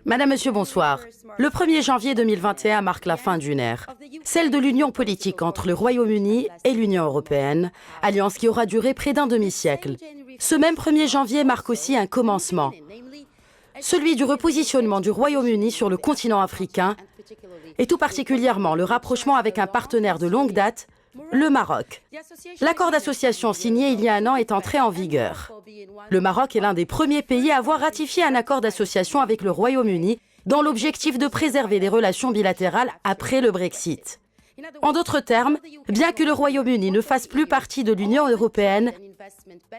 Madame, Monsieur, bonsoir. Le 1er janvier 2021 marque la fin d'une ère, celle de l'union politique entre le Royaume-Uni et l'Union européenne, alliance qui aura duré près d'un demi-siècle. Ce même 1er janvier marque aussi un commencement, celui du repositionnement du Royaume-Uni sur le continent africain et tout particulièrement le rapprochement avec un partenaire de longue date, le Maroc. L'accord d'association signé il y a un an est entré en vigueur. Le Maroc est l'un des premiers pays à avoir ratifié un accord d'association avec le Royaume-Uni dans l'objectif de préserver les relations bilatérales après le Brexit. En d'autres termes, bien que le Royaume-Uni ne fasse plus partie de l'Union européenne,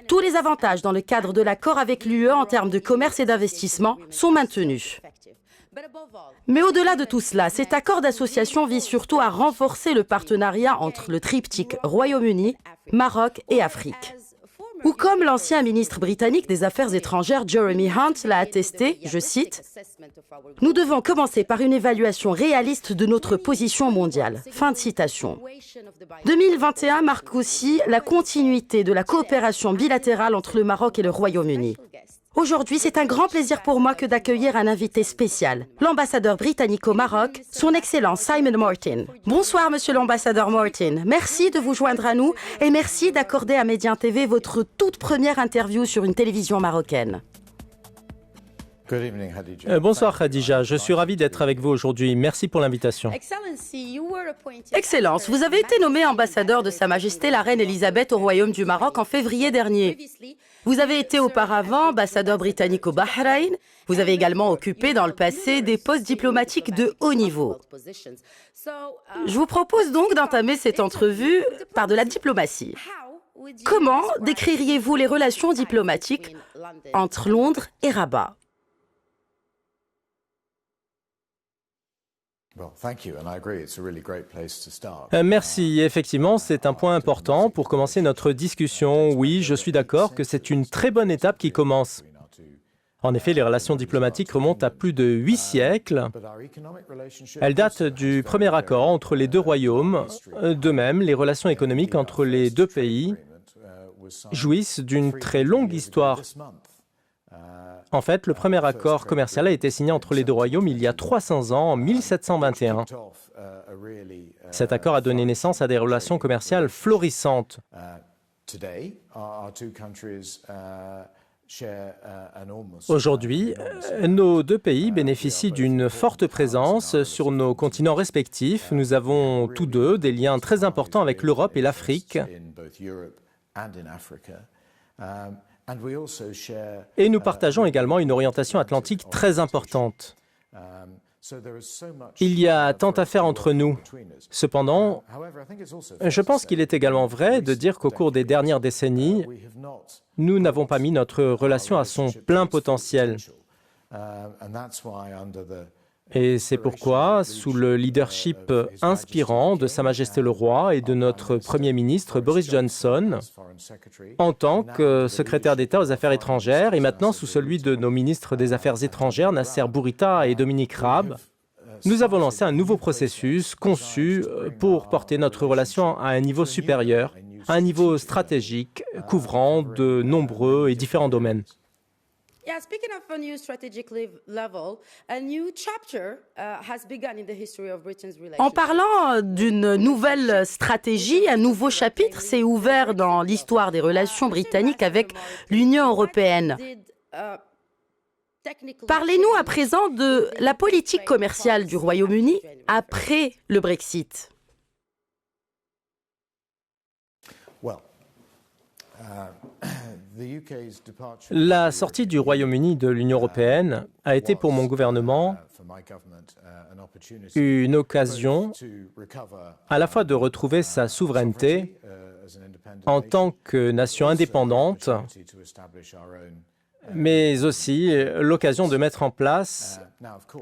tous les avantages dans le cadre de l'accord avec l'UE en termes de commerce et d'investissement sont maintenus. Mais au-delà de tout cela, cet accord d'association vise surtout à renforcer le partenariat entre le triptyque Royaume-Uni, Maroc et Afrique. Ou comme l'ancien ministre britannique des Affaires étrangères Jeremy Hunt l'a attesté, je cite, « Nous devons commencer par une évaluation réaliste de notre position mondiale. » Fin de citation. 2021 marque aussi la continuité de la coopération bilatérale entre le Maroc et le Royaume-Uni. Aujourd'hui, c'est un grand plaisir pour moi que d'accueillir un invité spécial, l'ambassadeur britannique au Maroc, son Excellence Simon Martin. Bonsoir, Monsieur l'ambassadeur Martin. Merci de vous joindre à nous et merci d'accorder à Médien TV votre toute première interview sur une télévision marocaine. Bonsoir Khadija, je suis ravi d'être avec vous aujourd'hui. Merci pour l'invitation. Excellence, vous avez été nommé ambassadeur de Sa Majesté la Reine Elisabeth au Royaume du Maroc en février dernier. Vous avez été auparavant ambassadeur britannique au Bahreïn. Vous avez également occupé dans le passé des postes diplomatiques de haut niveau. Je vous propose donc d'entamer cette entrevue par de la diplomatie. Comment décririez-vous les relations diplomatiques entre Londres et Rabat ? Merci. Effectivement, c'est un point important pour commencer notre discussion. Oui, je suis d'accord que c'est une très bonne étape qui commence. En effet, les relations diplomatiques remontent à plus de 8 siècles. Elles datent du premier accord entre les deux royaumes. De même, les relations économiques entre les deux pays jouissent d'une très longue histoire. En fait, le premier accord commercial a été signé entre les deux royaumes il y a 300 ans, en 1721. Cet accord a donné naissance à des relations commerciales florissantes. Aujourd'hui, nos deux pays bénéficient d'une forte présence sur nos continents respectifs. Nous avons tous deux des liens très importants avec l'Europe et l'Afrique. Et nous partageons également une orientation atlantique très importante. Il y a tant à faire entre nous. Cependant, je pense qu'il est également vrai de dire qu'au cours des dernières décennies, nous n'avons pas mis notre relation à son plein potentiel. Et c'est pourquoi, sous le leadership inspirant de Sa Majesté le Roi et de notre Premier ministre Boris Johnson, en tant que secrétaire d'État aux Affaires étrangères, et maintenant sous celui de nos ministres des Affaires étrangères, Nasser Bourita et Dominique Raab, nous avons lancé un nouveau processus conçu pour porter notre relation à un niveau supérieur, à un niveau stratégique couvrant de nombreux et différents domaines. En parlant d'une nouvelle stratégie, un nouveau chapitre s'est ouvert dans l'histoire des relations britanniques avec l'Union européenne. Parlez-nous à présent de la politique commerciale du Royaume-Uni après le Brexit. La sortie du Royaume-Uni de l'Union européenne a été pour mon gouvernement une occasion à la fois de retrouver sa souveraineté en tant que nation indépendante, mais aussi l'occasion de mettre en place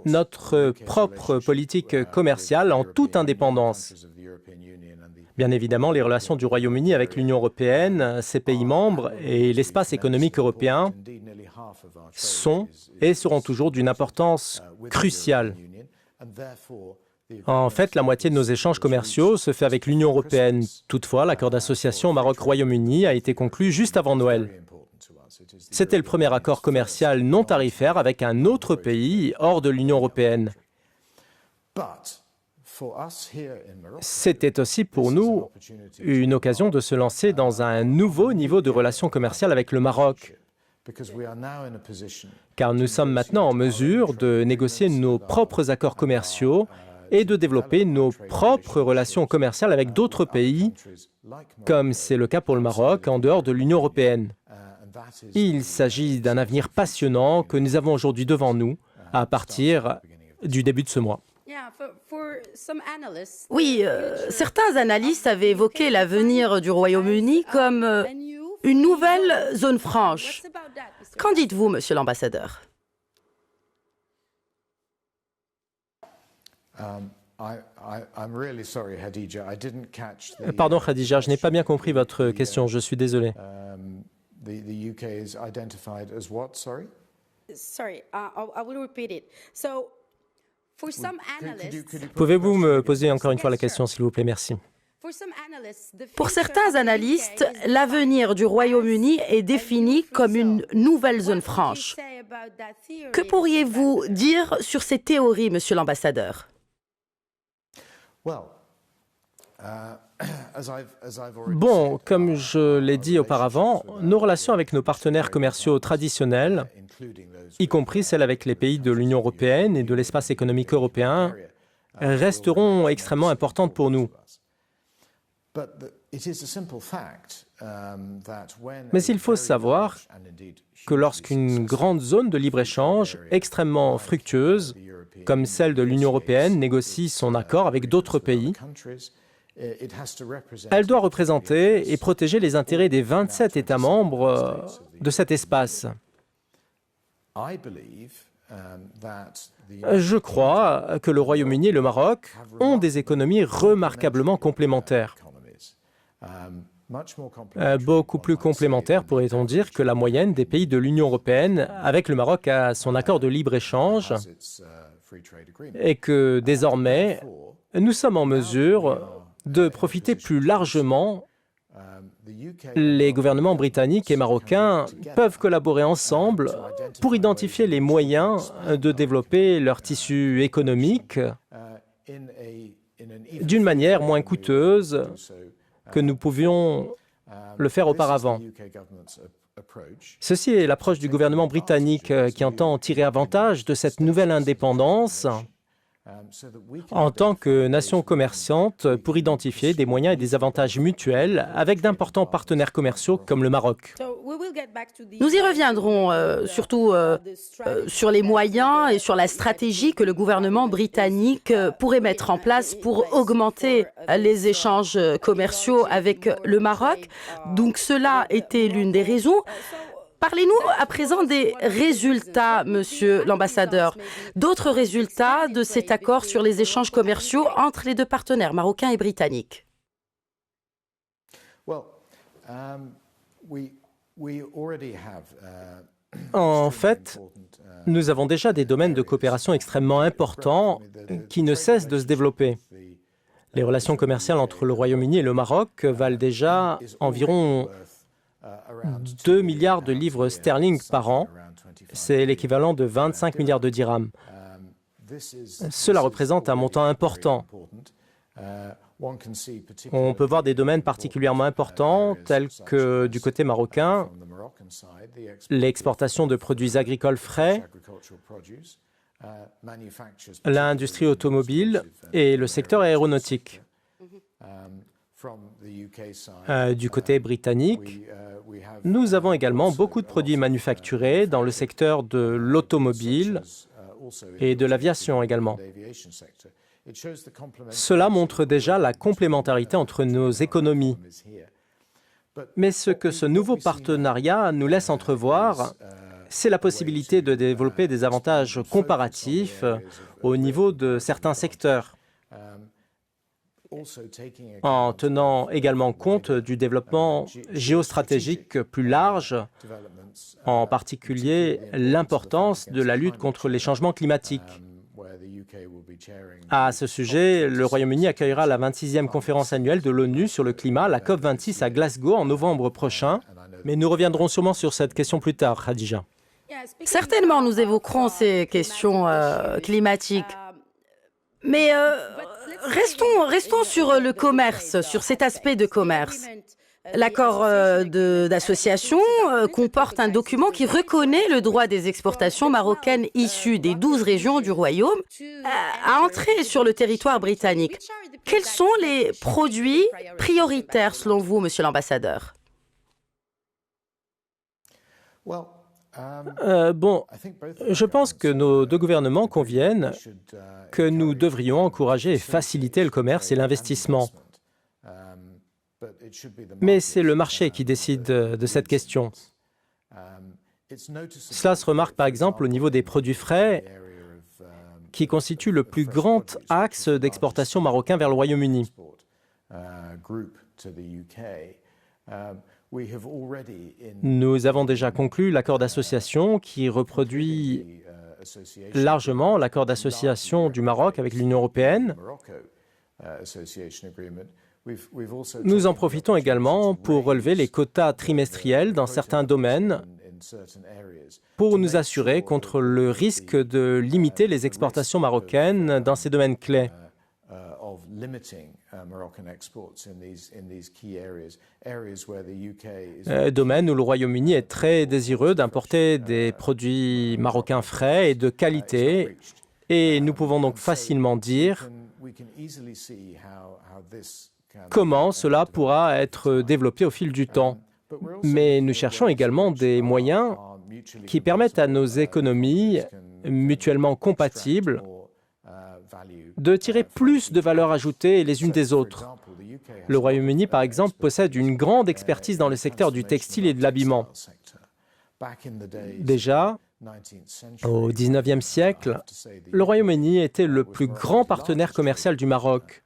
notre propre politique commerciale en toute indépendance. Bien évidemment, les relations du Royaume-Uni avec l'Union européenne, ses pays membres et l'espace économique européen sont et seront toujours d'une importance cruciale. En fait, la moitié de nos échanges commerciaux se fait avec l'Union européenne. Toutefois, l'accord d'association Maroc-Royaume-Uni a été conclu juste avant Noël. C'était le premier accord commercial non tarifaire avec un autre pays hors de l'Union européenne. C'était aussi pour nous une occasion de se lancer dans un nouveau niveau de relations commerciales avec le Maroc, car nous sommes maintenant en mesure de négocier nos propres accords commerciaux et de développer nos propres relations commerciales avec d'autres pays, comme c'est le cas pour le Maroc, en dehors de l'Union européenne. Il s'agit d'un avenir passionnant que nous avons aujourd'hui devant nous, à partir du début de ce mois. Oui, certains analystes avaient évoqué l'avenir du Royaume-Uni comme une nouvelle zone franche. Qu'en dites-vous, monsieur l'ambassadeur? Pardon, Khadija, je n'ai pas bien compris votre question, je suis désolé. Pouvez-vous me poser encore une fois la question, s'il vous plaît? Merci. Pour certains analystes, l'avenir du Royaume-Uni est défini comme une nouvelle zone franche. Que pourriez-vous dire sur ces théories, monsieur l'ambassadeur? Bon, comme je l'ai dit auparavant, nos relations avec nos partenaires commerciaux traditionnels, y compris celles avec les pays de l'Union européenne et de l'espace économique européen, resteront extrêmement importantes pour nous. Mais il faut savoir que lorsqu'une grande zone de libre-échange extrêmement fructueuse, comme celle de l'Union européenne, négocie son accord avec d'autres pays, elle doit représenter et protéger les intérêts des 27 États membres de cet espace. Je crois que le Royaume-Uni et le Maroc ont des économies remarquablement complémentaires. Beaucoup plus complémentaires, pourrait-on dire, que la moyenne des pays de l'Union européenne avec le Maroc à son accord de libre-échange et que désormais, nous sommes en mesure de profiter plus largement. Les gouvernements britanniques et marocains peuvent collaborer ensemble pour identifier les moyens de développer leur tissu économique d'une manière moins coûteuse que nous pouvions le faire auparavant. Ceci est l'approche du gouvernement britannique qui entend tirer avantage de cette nouvelle indépendance en tant que nation commerçante pour identifier des moyens et des avantages mutuels avec d'importants partenaires commerciaux comme le Maroc. Nous y reviendrons, surtout sur les moyens et sur la stratégie que le gouvernement britannique pourrait mettre en place pour augmenter les échanges commerciaux avec le Maroc. Donc cela était l'une des raisons. Parlez-nous à présent des résultats, monsieur l'ambassadeur, d'autres résultats de cet accord sur les échanges commerciaux entre les deux partenaires, marocains et britanniques. En fait, nous avons déjà des domaines de coopération extrêmement importants qui ne cessent de se développer. Les relations commerciales entre le Royaume-Uni et le Maroc valent déjà environ 2 milliards de livres sterling par an. C'est l'équivalent de 25 milliards de dirhams. Cela représente un montant important. On peut voir des domaines particulièrement importants, tels que du côté marocain, l'exportation de produits agricoles frais, l'industrie automobile et le secteur aéronautique. Du côté britannique, nous avons également beaucoup de produits manufacturés dans le secteur de l'automobile et de l'aviation également. Cela montre déjà la complémentarité entre nos économies. Mais ce que ce nouveau partenariat nous laisse entrevoir, c'est la possibilité de développer des avantages comparatifs au niveau de certains secteurs, en tenant également compte du développement géostratégique plus large, en particulier l'importance de la lutte contre les changements climatiques. À ce sujet, le Royaume-Uni accueillera la 26e conférence annuelle de l'ONU sur le climat, la COP26 à Glasgow en novembre prochain. Mais nous reviendrons sûrement sur cette question plus tard, Khadija. Certainement, nous évoquerons ces questions climatiques. Mais restons sur le commerce, sur cet aspect de commerce. L'accord d'association comporte un document qui reconnaît le droit des exportations marocaines issues des 12 régions du Royaume à entrer sur le territoire britannique. Quels sont les produits prioritaires selon vous, monsieur l'ambassadeur? Je pense que nos deux gouvernements conviennent que nous devrions encourager et faciliter le commerce et l'investissement. Mais c'est le marché qui décide de cette question. Cela se remarque par exemple au niveau des produits frais, qui constituent le plus grand axe d'exportation marocain vers le Royaume-Uni. Nous avons déjà conclu l'accord d'association qui reproduit largement l'accord d'association du Maroc avec l'Union européenne. Nous en profitons également pour relever les quotas trimestriels dans certains domaines pour nous assurer contre le risque de limiter les exportations marocaines dans ces domaines clés. Domaine où le Royaume-Uni est très désireux d'importer des produits marocains frais et de qualité, et nous pouvons donc facilement dire comment cela pourra être développé au fil du temps. Mais nous cherchons également des moyens qui permettent à nos économies mutuellement compatibles de tirer plus de valeur ajoutée les unes des autres. Le Royaume-Uni, par exemple, possède une grande expertise dans le secteur du textile et de l'habillement. Déjà, au XIXe siècle, le Royaume-Uni était le plus grand partenaire commercial du Maroc.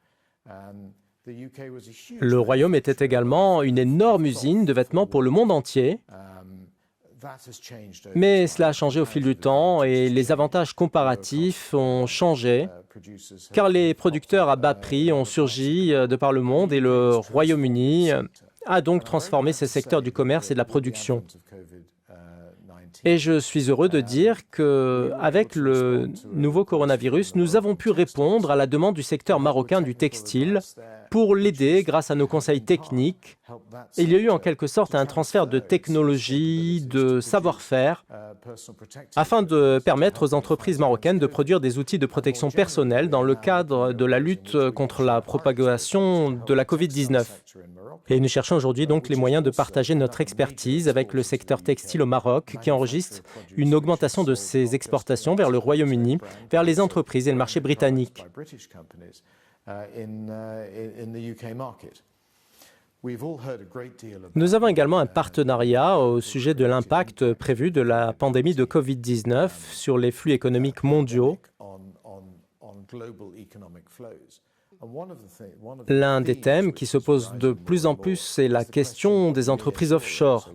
Le Royaume était également une énorme usine de vêtements pour le monde entier. Mais cela a changé au fil du temps et les avantages comparatifs ont changé car les producteurs à bas prix ont surgi de par le monde et le Royaume-Uni a donc transformé ces secteurs du commerce et de la production. Et je suis heureux de dire qu'avec le nouveau coronavirus, nous avons pu répondre à la demande du secteur marocain du textile pour l'aider grâce à nos conseils techniques. Il y a eu en quelque sorte un transfert de technologie, de savoir-faire, afin de permettre aux entreprises marocaines de produire des outils de protection personnelle dans le cadre de la lutte contre la propagation de la COVID-19. Et nous cherchons aujourd'hui donc les moyens de partager notre expertise avec le secteur textile au Maroc, qui enregistre une augmentation de ses exportations vers le Royaume-Uni, vers les entreprises et le marché britannique. Nous avons également un partenariat au sujet de l'impact prévu de la pandémie de COVID-19 sur les flux économiques mondiaux. L'un des thèmes qui se pose de plus en plus, c'est la question des entreprises offshore.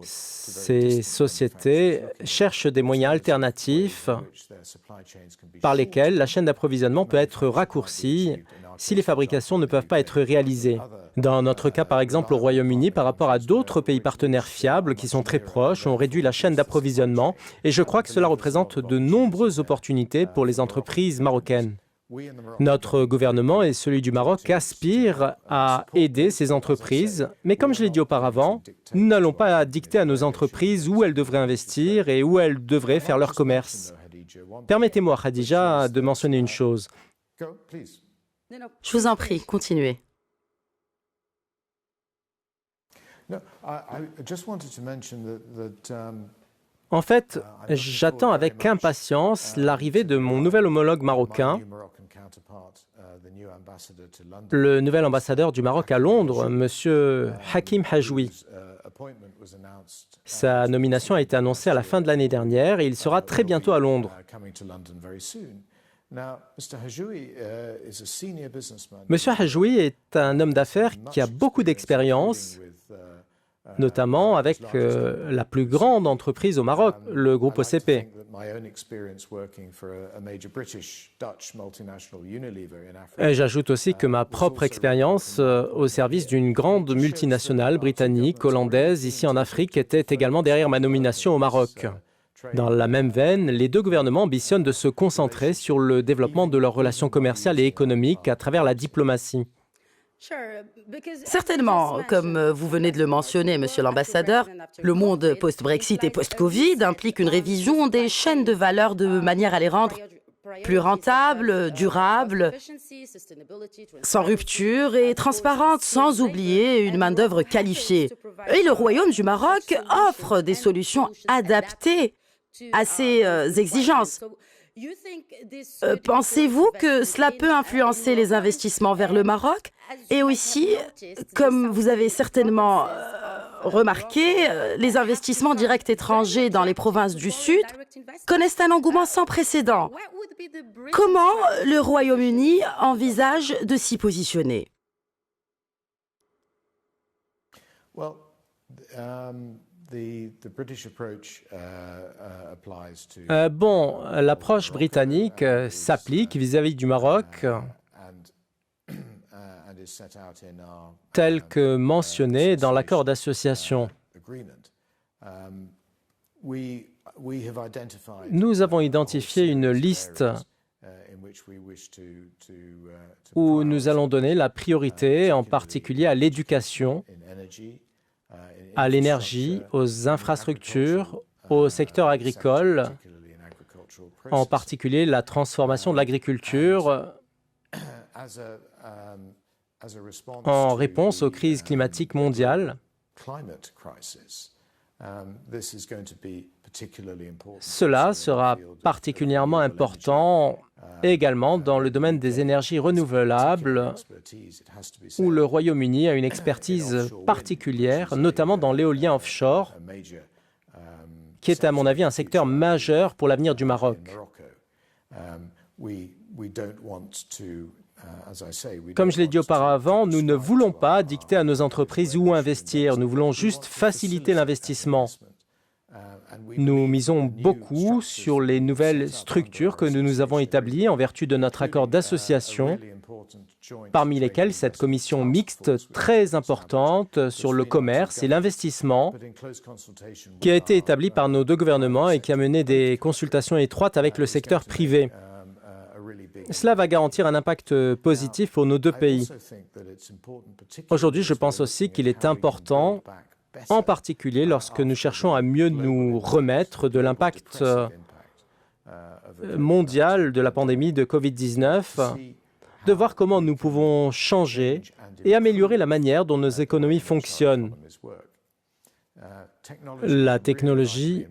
Ces sociétés cherchent des moyens alternatifs par lesquels la chaîne d'approvisionnement peut être raccourcie si les fabrications ne peuvent pas être réalisées. Dans notre cas, par exemple, au Royaume-Uni, par rapport à d'autres pays partenaires fiables qui sont très proches, on réduit la chaîne d'approvisionnement et je crois que cela représente de nombreuses opportunités pour les entreprises marocaines. Notre gouvernement et celui du Maroc aspirent à aider ces entreprises, mais comme je l'ai dit auparavant, nous n'allons pas dicter à nos entreprises où elles devraient investir et où elles devraient faire leur commerce. Permettez-moi, Khadija, de mentionner une chose. Je vous en prie, continuez. En fait, j'attends avec impatience l'arrivée de mon nouvel homologue marocain, le nouvel ambassadeur du Maroc à Londres, M. Hakim Hajoui. Sa nomination a été annoncée à la fin de l'année dernière et il sera très bientôt à Londres. M. Hajoui est un homme d'affaires qui a beaucoup d'expérience notamment avec la plus grande entreprise au Maroc, le groupe OCP. Et j'ajoute aussi que ma propre expérience au service d'une grande multinationale britannique, hollandaise, ici en Afrique, était également derrière ma nomination au Maroc. Dans la même veine, les deux gouvernements ambitionnent de se concentrer sur le développement de leurs relations commerciales et économiques à travers la diplomatie. Certainement, comme vous venez de le mentionner, Monsieur l'ambassadeur, le monde post-Brexit et post-Covid implique une révision des chaînes de valeur de manière à les rendre plus rentables, durables, sans rupture et transparentes, sans oublier une main-d'œuvre qualifiée. Et le Royaume du Maroc offre des solutions adaptées à ces exigences. Pensez-vous que cela peut influencer les investissements vers le Maroc? Et aussi, comme vous avez certainement remarqué, les investissements directs étrangers dans les provinces du Sud connaissent un engouement sans précédent. Comment le Royaume-Uni envisage de s'y positionner? L'approche britannique s'applique vis-à-vis du Maroc, tel que mentionné dans l'accord d'association. Nous avons identifié une liste où nous allons donner la priorité, en particulier à l'éducation, à l'énergie, aux infrastructures, au secteur agricole, en particulier la transformation de l'agriculture en réponse aux crises climatiques mondiales. Cela sera particulièrement important également dans le domaine des énergies renouvelables, où le Royaume-Uni a une expertise particulière, notamment dans l'éolien offshore, qui est à mon avis un secteur majeur pour l'avenir du Maroc. Comme je l'ai dit auparavant, nous ne voulons pas dicter à nos entreprises où investir, nous voulons juste faciliter l'investissement. Nous misons beaucoup sur les nouvelles structures que nous avons établies en vertu de notre accord d'association, parmi lesquelles cette commission mixte très importante sur le commerce et l'investissement, qui a été établie par nos deux gouvernements et qui a mené des consultations étroites avec le secteur privé. Cela va garantir un impact positif pour nos deux pays. Aujourd'hui, je pense aussi qu'il est important, en particulier lorsque nous cherchons à mieux nous remettre de l'impact mondial de la pandémie de Covid-19, de voir comment nous pouvons changer et améliorer la manière dont nos économies fonctionnent. La technologie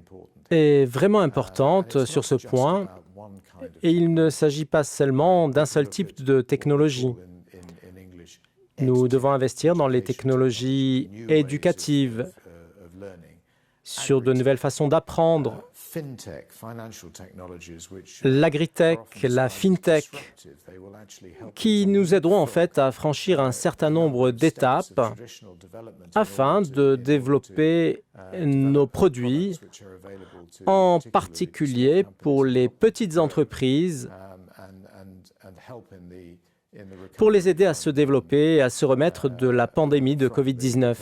est vraiment importante sur ce point et il ne s'agit pas seulement d'un seul type de technologie. Nous devons investir dans les technologies éducatives, sur de nouvelles façons d'apprendre, l'agritech, la fintech, qui nous aideront en fait à franchir un certain nombre d'étapes afin de développer nos produits, en particulier pour les petites entreprises, pour les aider à se développer et à se remettre de la pandémie de Covid-19.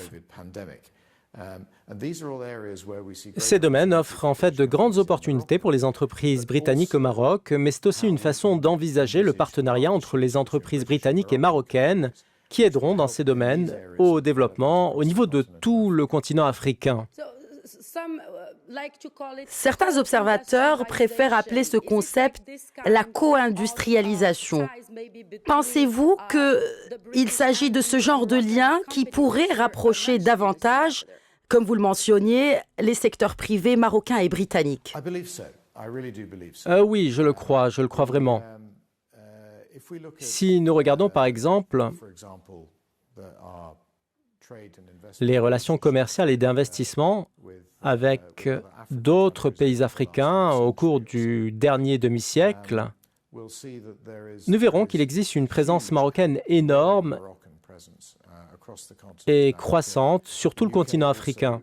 Ces domaines offrent en fait de grandes opportunités pour les entreprises britanniques au Maroc, mais c'est aussi une façon d'envisager le partenariat entre les entreprises britanniques et marocaines qui aideront dans ces domaines au développement au niveau de tout le continent africain. Certains observateurs préfèrent appeler ce concept la co-industrialisation. Pensez-vous qu'il s'agit de ce genre de lien qui pourrait rapprocher davantage, comme vous le mentionniez, les secteurs privés marocains et britanniques? Oui, je le crois vraiment. Si nous regardons par exemple les relations commerciales et d'investissement avec d'autres pays africains au cours du dernier demi-siècle, nous verrons qu'il existe une présence marocaine énorme est croissante sur tout le continent africain.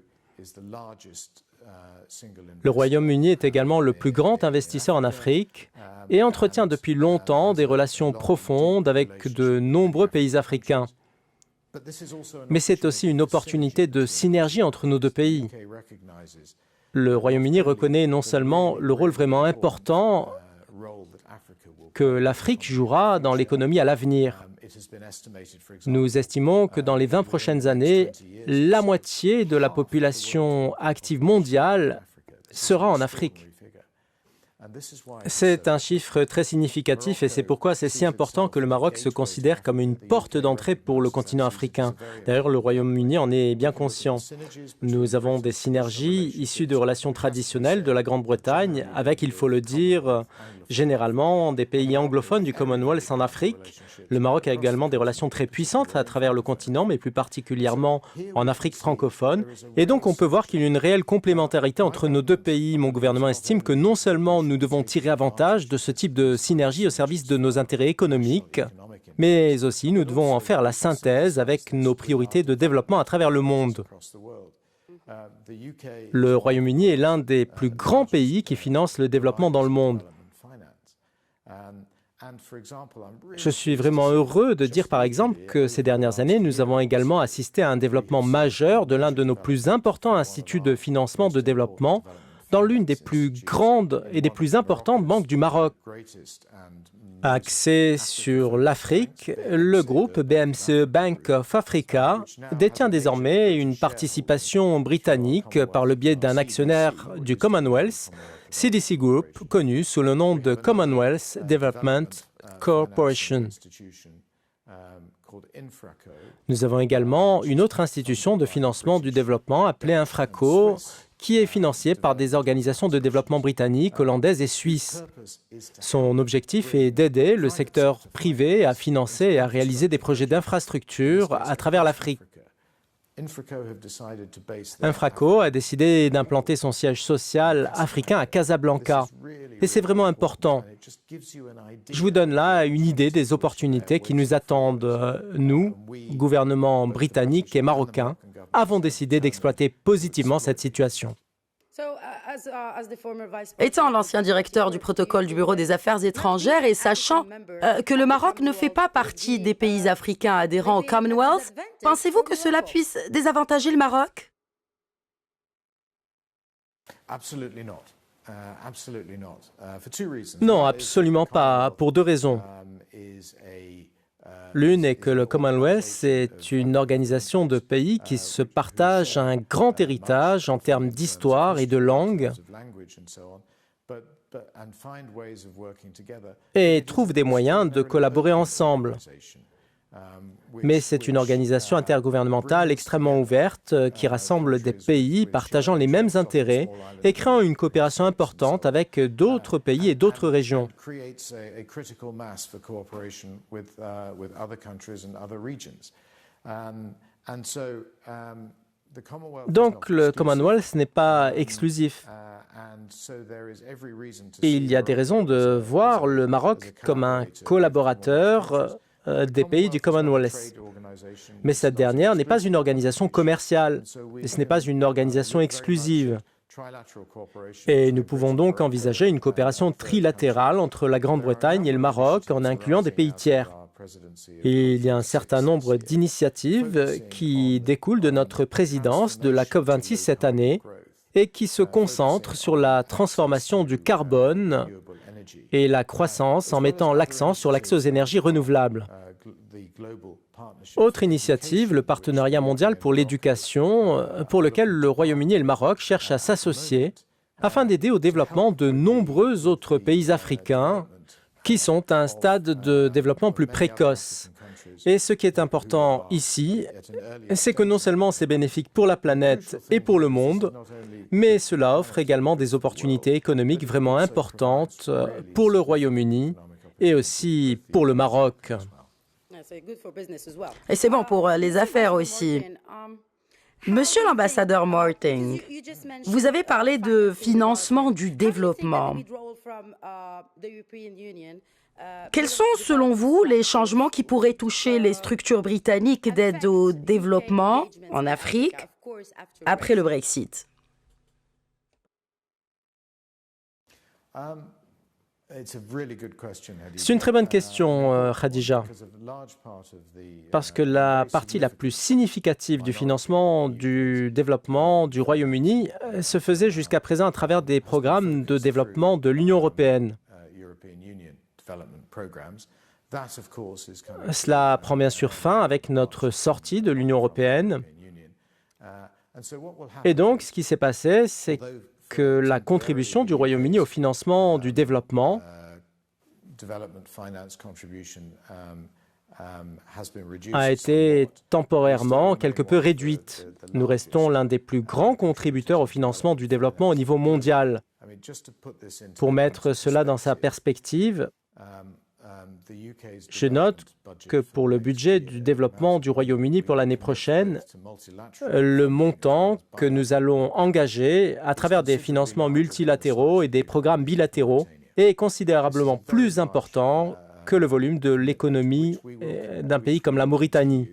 Le Royaume-Uni est également le plus grand investisseur en Afrique et entretient depuis longtemps des relations profondes avec de nombreux pays africains. Mais c'est aussi une opportunité de synergie entre nos deux pays. Le Royaume-Uni reconnaît non seulement le rôle vraiment important que l'Afrique jouera dans l'économie à l'avenir. Nous estimons que dans les 20 prochaines années, la moitié de la population active mondiale sera en Afrique. C'est un chiffre très significatif et c'est pourquoi c'est si important que le Maroc se considère comme une porte d'entrée pour le continent africain. D'ailleurs, le Royaume-Uni en est bien conscient. Nous avons des synergies issues de relations traditionnelles de la Grande-Bretagne avec, il faut le dire, généralement des pays anglophones du Commonwealth en Afrique. Le Maroc a également des relations très puissantes à travers le continent, mais plus particulièrement en Afrique francophone. Et donc, on peut voir qu'il y a une réelle complémentarité entre nos deux pays. Mon gouvernement estime que non seulement nous devons tirer avantage de ce type de synergie au service de nos intérêts économiques, mais aussi nous devons en faire la synthèse avec nos priorités de développement à travers le monde. Le Royaume-Uni est l'un des plus grands pays qui finance le développement dans le monde. Je suis vraiment heureux de dire, par exemple, que ces dernières années, nous avons également assisté à un développement majeur de l'un de nos plus importants instituts de financement de développement dans l'une des plus grandes et des plus importantes banques du Maroc. Axé sur l'Afrique, le groupe BMCE Bank of Africa détient désormais une participation britannique par le biais d'un actionnaire du Commonwealth, CDC Group, connu sous le nom de Commonwealth Development Corporation. Nous avons également une autre institution de financement du développement appelée Infraco, qui est financée par des organisations de développement britanniques, hollandaises et suisses. Son objectif est d'aider le secteur privé à financer et à réaliser des projets d'infrastructure à travers l'Afrique. Infraco a décidé d'implanter son siège social africain à Casablanca. Et c'est vraiment important. Je vous donne là une idée des opportunités qui nous attendent. Nous, gouvernement britannique et marocain, avons décidé d'exploiter positivement cette situation. Étant l'ancien directeur du protocole du Bureau des Affaires étrangères et sachant que le Maroc ne fait pas partie des pays africains adhérents au Commonwealth, pensez-vous que cela puisse désavantager le Maroc? Non, absolument pas, pour deux raisons. L'une est que le Commonwealth est une organisation de pays qui se partagent un grand héritage en termes d'histoire et de langue et trouvent des moyens de collaborer ensemble. Mais c'est une organisation intergouvernementale extrêmement ouverte qui rassemble des pays partageant les mêmes intérêts et créant une coopération importante avec d'autres pays et d'autres régions. Donc le Commonwealth n'est pas exclusif. Et il y a des raisons de voir le Maroc comme un collaborateur des pays du Commonwealth. Mais cette dernière n'est pas une organisation commerciale, et ce n'est pas une organisation exclusive. Et nous pouvons donc envisager une coopération trilatérale entre la Grande-Bretagne et le Maroc en incluant des pays tiers. Et il y a un certain nombre d'initiatives qui découlent de notre présidence de la COP26 cette année et qui se concentrent sur la transformation du carbone et la croissance en mettant l'accent sur l'accès aux énergies renouvelables. Autre initiative, le partenariat mondial pour l'éducation, pour lequel le Royaume-Uni et le Maroc cherchent à s'associer afin d'aider au développement de nombreux autres pays africains qui sont à un stade de développement plus précoce. Et ce qui est important ici, c'est que non seulement c'est bénéfique pour la planète et pour le monde, mais cela offre également des opportunités économiques vraiment importantes pour le Royaume-Uni et aussi pour le Maroc. Et c'est bon pour les affaires aussi. Monsieur l'ambassadeur Martin, vous avez parlé de financement du développement. Quels sont, selon vous, les changements qui pourraient toucher les structures britanniques d'aide au développement en Afrique après le Brexit? C'est une très bonne question, Khadija, parce que la partie la plus significative du financement du développement du Royaume-Uni se faisait jusqu'à présent à travers des programmes de développement de l'Union européenne. Cela prend bien sûr fin avec notre sortie de l'Union européenne. Et donc, ce qui s'est passé, c'est que la contribution du Royaume-Uni au financement du développement a été temporairement quelque peu réduite. Nous restons l'un des plus grands contributeurs au financement du développement au niveau mondial. Pour mettre cela dans sa perspective, je note que pour le budget du développement du Royaume-Uni pour l'année prochaine, le montant que nous allons engager à travers des financements multilatéraux et des programmes bilatéraux est considérablement plus important que le volume de l'économie d'un pays comme la Mauritanie.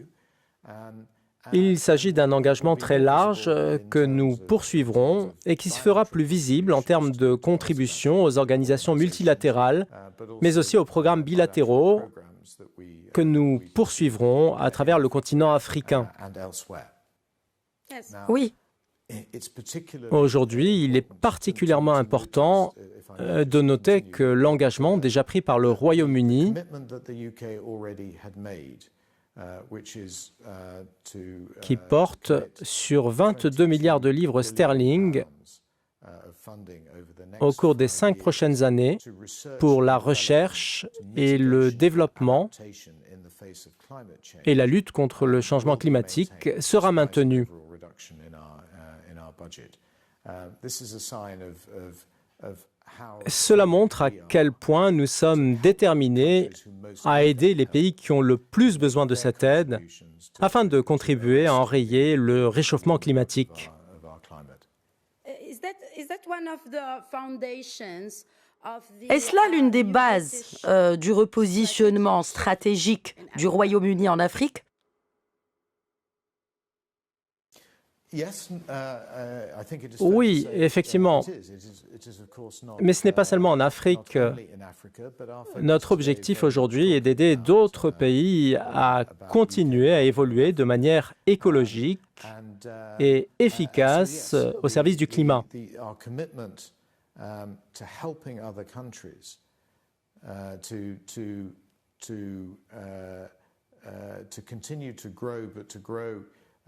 Il s'agit d'un engagement très large que nous poursuivrons et qui se fera plus visible en termes de contribution aux organisations multilatérales, mais aussi aux programmes bilatéraux que nous poursuivrons à travers le continent africain. Oui. Aujourd'hui, il est particulièrement important de noter que l'engagement déjà pris par le Royaume-Uni qui porte sur 22 milliards de livres sterling au cours des 5 prochaines années pour la recherche et le développement et la lutte contre le changement climatique sera maintenu. Cela montre à quel point nous sommes déterminés à aider les pays qui ont le plus besoin de cette aide afin de contribuer à enrayer le réchauffement climatique. Est-ce là l'une des bases du repositionnement stratégique du Royaume-Uni en Afrique? Oui, effectivement. Mais ce n'est pas seulement en Afrique. Notre objectif aujourd'hui est d'aider d'autres pays à continuer à évoluer de manière écologique et efficace au service du climat.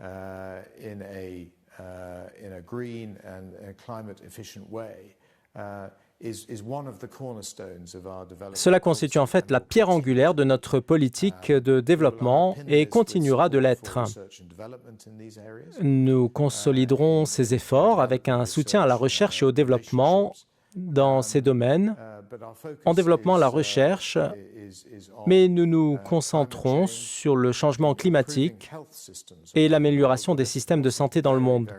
In a green and a climate efficient way is one of the cornerstones of our development. Cela constitue en fait la pierre angulaire de notre politique de développement et continuera de l'être. Nous consoliderons ces efforts avec un soutien à la recherche et au développement dans ces domaines, en développant la recherche, mais nous nous concentrons sur le changement climatique et l'amélioration des systèmes de santé dans le monde.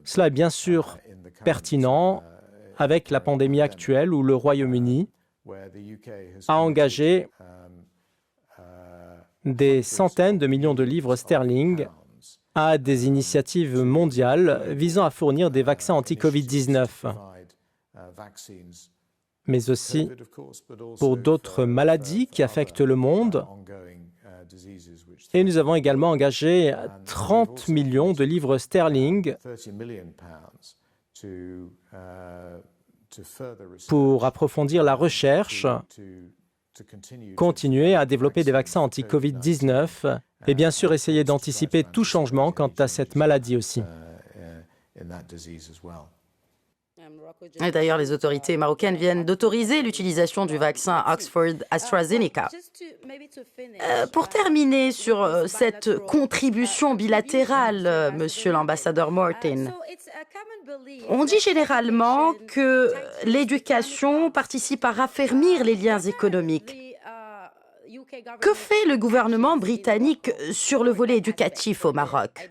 Cela est bien sûr pertinent avec la pandémie actuelle où le Royaume-Uni a engagé des centaines de millions de livres sterling à des initiatives mondiales visant à fournir des vaccins anti-Covid-19. Mais aussi pour d'autres maladies qui affectent le monde. Et nous avons également engagé 30 millions de livres sterling pour approfondir la recherche, continuer à développer des vaccins anti-Covid-19 et bien sûr essayer d'anticiper tout changement quant à cette maladie aussi. Et d'ailleurs, les autorités marocaines viennent d'autoriser l'utilisation du vaccin Oxford AstraZeneca. Pour terminer sur cette contribution bilatérale, Monsieur l'ambassadeur Martin, on dit généralement que l'éducation participe à raffermir les liens économiques. Que fait le gouvernement britannique sur le volet éducatif au Maroc?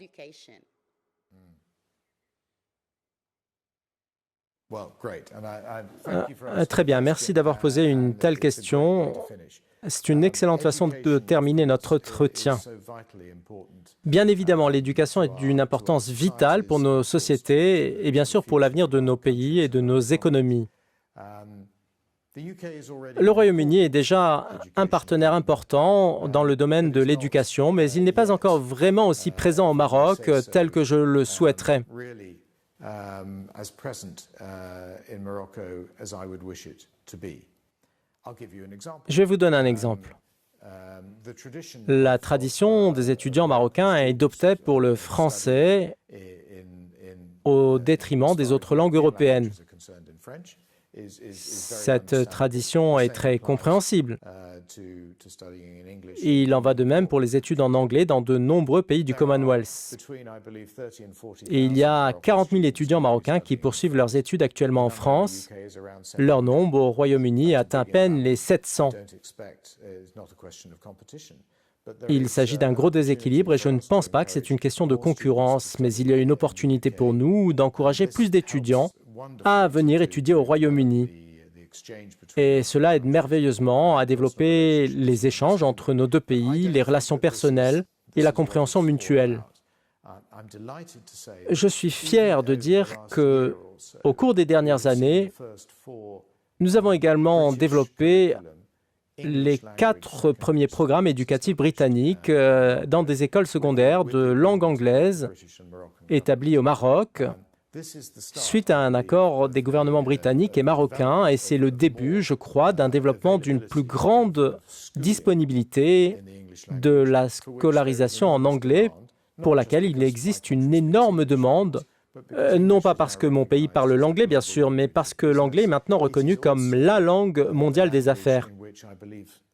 Très bien, merci d'avoir posé une telle question. C'est une excellente façon de terminer notre entretien. Bien évidemment, l'éducation est d'une importance vitale pour nos sociétés et bien sûr pour l'avenir de nos pays et de nos économies. Le Royaume-Uni est déjà un partenaire important dans le domaine de l'éducation, mais il n'est pas encore vraiment aussi présent au Maroc tel que je le souhaiterais. Je vais vous donner un exemple. La tradition des étudiants marocains est d'opter pour le français au détriment des autres langues européennes. Cette tradition est très compréhensible. Il en va de même pour les études en anglais dans de nombreux pays du Commonwealth. Et il y a 40 000 étudiants marocains qui poursuivent leurs études actuellement en France. Leur nombre au Royaume-Uni atteint à peine les 700. Il s'agit d'un gros déséquilibre et je ne pense pas que c'est une question de concurrence, mais il y a une opportunité pour nous d'encourager plus d'étudiants à venir étudier au Royaume-Uni. Et cela aide merveilleusement à développer les échanges entre nos deux pays, les relations personnelles et la compréhension mutuelle. Je suis fier de dire que, au cours des dernières années, nous avons également développé les 4 premiers programmes éducatifs britanniques dans des écoles secondaires de langue anglaise établies au Maroc, suite à un accord des gouvernements britanniques et marocains, et c'est le début, je crois, d'un développement d'une plus grande disponibilité de la scolarisation en anglais, pour laquelle il existe une énorme demande, non pas parce que mon pays parle l'anglais, bien sûr, mais parce que l'anglais est maintenant reconnu comme la langue mondiale des affaires.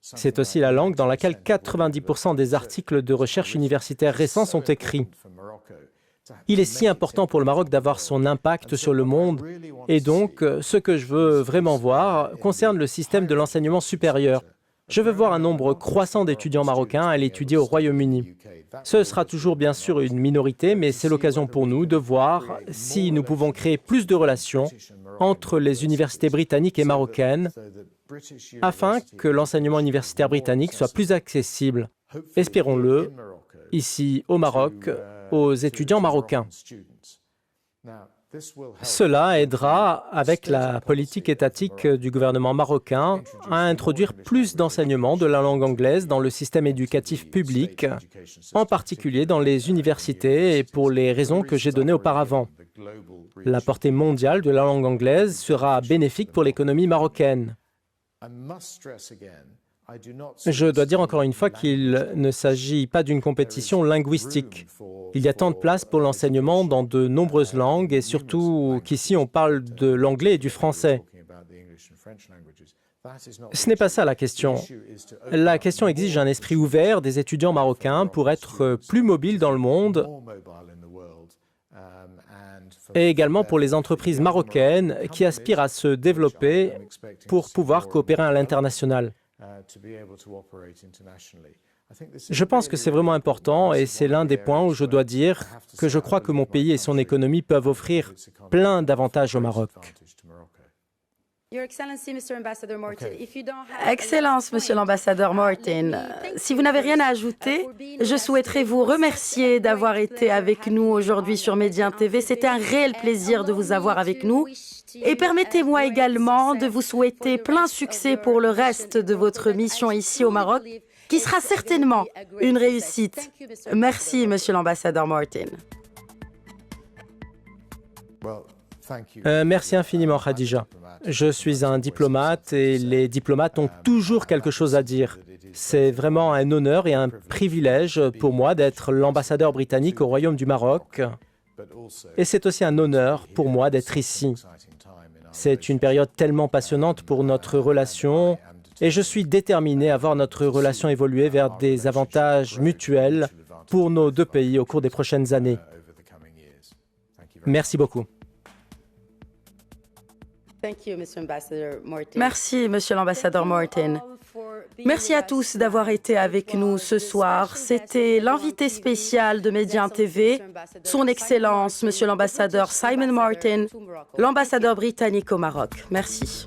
C'est aussi la langue dans laquelle 90% des articles de recherche universitaire récents sont écrits. Il est si important pour le Maroc d'avoir son impact sur le monde, et donc ce que je veux vraiment voir concerne le système de l'enseignement supérieur. Je veux voir un nombre croissant d'étudiants marocains aller étudier au Royaume-Uni. Ce sera toujours bien sûr une minorité, mais c'est l'occasion pour nous de voir si nous pouvons créer plus de relations entre les universités britanniques et marocaines, afin que l'enseignement universitaire britannique soit plus accessible, espérons-le, ici au Maroc, aux étudiants marocains. Cela aidera, avec la politique étatique du gouvernement marocain, à introduire plus d'enseignement de la langue anglaise dans le système éducatif public, en particulier dans les universités et pour les raisons que j'ai données auparavant. La portée mondiale de la langue anglaise sera bénéfique pour l'économie marocaine. Je dois dire encore une fois qu'il ne s'agit pas d'une compétition linguistique. Il y a tant de place pour l'enseignement dans de nombreuses langues et surtout qu'ici on parle de l'anglais et du français. Ce n'est pas ça la question. La question exige un esprit ouvert des étudiants marocains pour être plus mobiles dans le monde et également pour les entreprises marocaines qui aspirent à se développer pour pouvoir coopérer à l'international. Je pense que c'est vraiment important et c'est l'un des points où je dois dire que je crois que mon pays et son économie peuvent offrir plein d'avantages au Maroc. Excellence, Monsieur l'ambassadeur Martin. Si vous n'avez rien à ajouter, je souhaiterais vous remercier d'avoir été avec nous aujourd'hui sur Médian TV. C'était un réel plaisir de vous avoir avec nous. Et permettez-moi également de vous souhaiter plein succès pour le reste de votre mission ici au Maroc, qui sera certainement une réussite. Merci, Monsieur l'ambassadeur Martin. Merci infiniment, Khadija. Je suis un diplomate et les diplomates ont toujours quelque chose à dire. C'est vraiment un honneur et un privilège pour moi d'être l'ambassadeur britannique au Royaume du Maroc. Et c'est aussi un honneur pour moi d'être ici. C'est une période tellement passionnante pour notre relation et je suis déterminé à voir notre relation évoluer vers des avantages mutuels pour nos deux pays au cours des prochaines années. Merci beaucoup. Merci, Monsieur l'ambassadeur Martin. Merci à tous d'avoir été avec nous ce soir. C'était l'invité spécial de Média TV, Son Excellence, Monsieur l'ambassadeur Simon Martin, l'ambassadeur britannique au Maroc. Merci.